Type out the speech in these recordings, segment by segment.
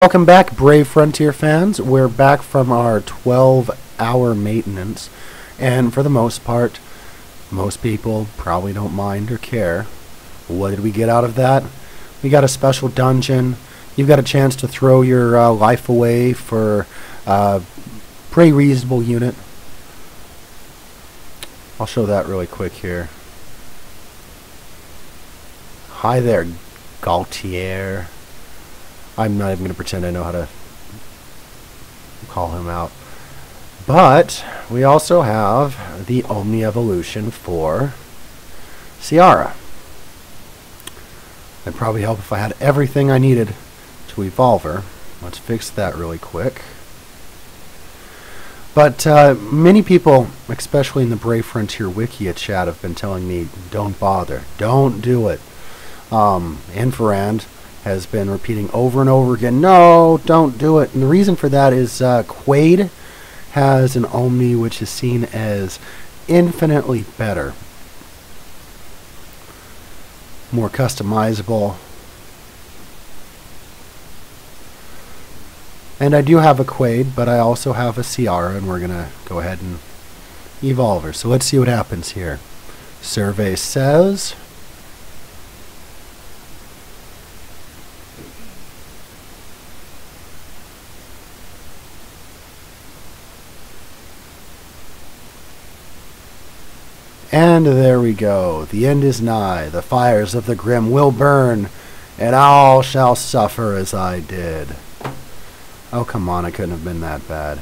Welcome back, Brave Frontier fans. We're back from our 12-hour maintenance, and for the most part, most people probably don't mind or care. What did we get out of that? We got a special dungeon. You've got a chance to throw your life away for a pretty reasonable unit. I'll show that really quick here. Hi there, Gaultier. I'm not even going to pretend I know how to call him out. But we also have the Omni evolution for Ciara. It'd probably help if I had everything I needed to evolve her. Let's fix that really quick. But many people, especially in the Brave Frontier Wikia chat, have been telling me, don't bother, don't do it. Infrared has been repeating over and over again, no, don't do it. And the reason for that is Quaid has an Omni which is seen as infinitely better, more customizable. And I do have a Quaid, but I also have a Ciara, and we're going to go ahead and evolve her. So let's see what happens here. Survey says and there we go. The end is nigh. The fires of the grim will burn, and all shall suffer as I did. Oh, come on. I couldn't have been that bad.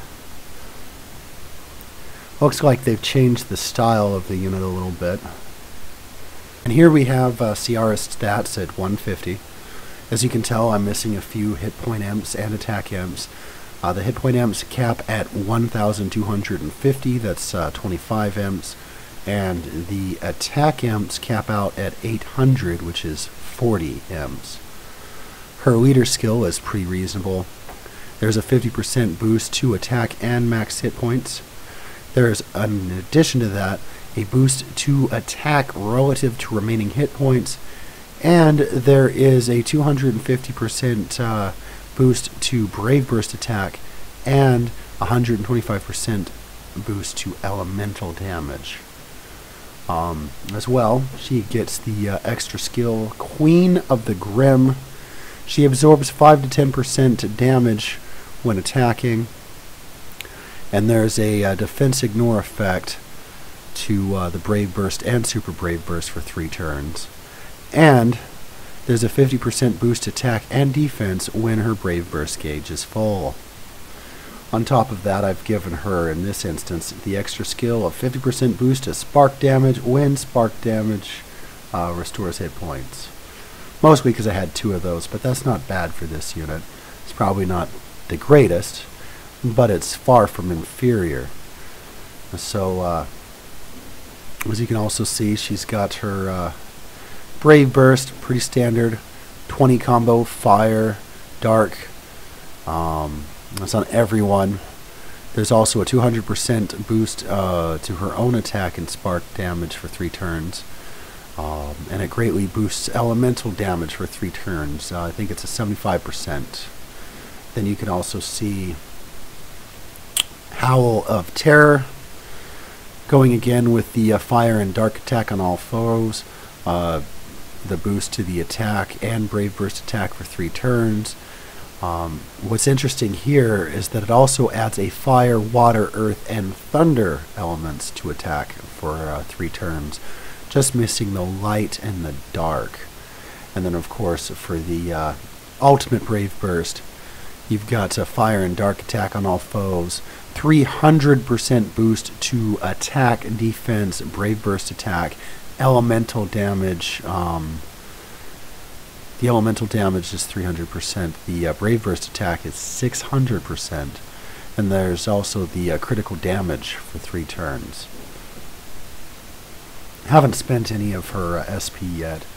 Looks like they've changed the style of the unit a little bit. And here we have Ciara's stats at 150. As you can tell, I'm missing a few hit point imps and attack imps. The hit point imps cap at 1,250. That's 25 imps. And the attack imps cap out at 800, which is 40 imps. Her leader skill is pretty reasonable. There's a 50% boost to attack and max hit points. There's, in addition to that, a boost to attack relative to remaining hit points. And there is a 250% boost to Brave Burst attack and 125% boost to elemental damage. As well, she gets the extra skill Queen of the Grim. She absorbs 5 to 10% damage when attacking, and there's a defense ignore effect to the Brave Burst and Super Brave Burst for 3 turns, and there's a 50% boost attack and defense when her Brave Burst gauge is full. On top of that, I've given her, in this instance, the extra skill of 50% boost to spark damage when spark damage restores hit points. Mostly because I had 2 of those, but that's not bad for this unit. It's probably not the greatest, but it's far from inferior. So, as you can also see, she's got her Brave Burst, pretty standard, 20 combo, fire, dark. That's on everyone. There's also a 200% boost to her own attack and spark damage for 3 turns. And it greatly boosts elemental damage for 3 turns. I think it's a 75%. Then you can also see Howl of Terror going again with the fire and dark attack on all foes. The boost to the attack and Brave Burst attack for 3 turns. What's interesting here is that it also adds a fire, water, earth, and thunder elements to attack for 3 turns, just missing the light and the dark. And then, of course, for the ultimate Brave Burst, you've got a fire and dark attack on all foes, 300% boost to attack, defense, Brave Burst attack, elemental damage. The elemental damage is 300%. The Brave Burst attack is 600%. And there's also the critical damage for 3 turns. Haven't spent any of her SP yet.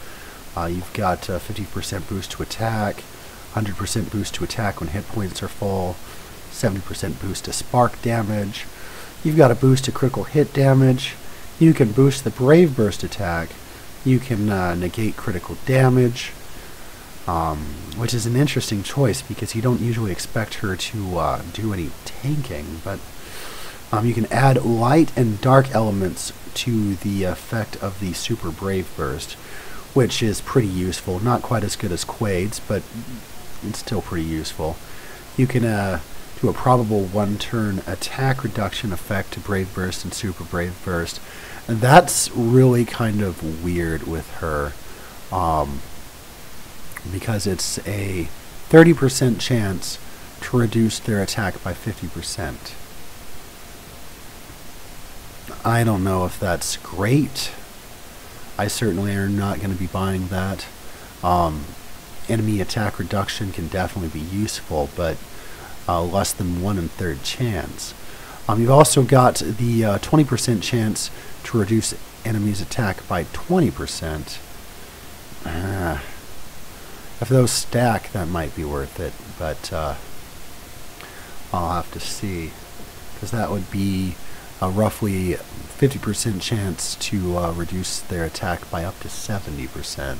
You've got 50% boost to attack, 100% boost to attack when hit points are full, 70% boost to spark damage. You've got a boost to critical hit damage. You can boost the Brave Burst attack. You can negate critical damage. which is an interesting choice because you don't usually expect her to do any tanking, but you can add light and dark elements to the effect of the Super Brave Burst, which is pretty useful. Not quite as good as Quaid's, but it's still pretty useful. You can do a probable one-turn attack reduction effect to Brave Burst and Super Brave Burst, and that's really kind of weird with her, because it's a 30% chance to reduce their attack by 50%. I don't know if that's great. I certainly are not going to be buying that. Enemy attack reduction can definitely be useful, but less than 1 1/3 chance. You've also got the 20% chance to reduce enemies' attack by 20%. If those stack, that might be worth it, but I'll have to see, because that would be a roughly 50% chance to reduce their attack by up to 70%,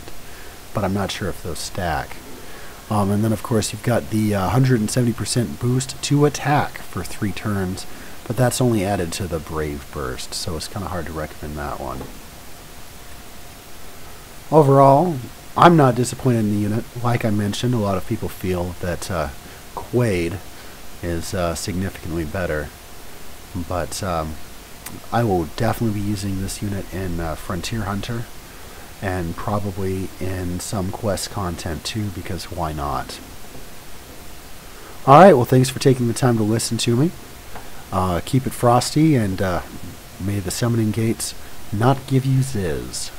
but I'm not sure if those stack. And then of course you've got the 170% boost to attack for 3 turns, but that's only added to the Brave Burst, so it's kind of hard to recommend that one. Overall, I'm not disappointed in the unit. Like I mentioned, a lot of people feel that Quaid is significantly better, but I will definitely be using this unit in Frontier Hunter, and probably in some quest content too, because why not? Alright, well, thanks for taking the time to listen to me. Keep it frosty, and may the summoning gates not give you ziz.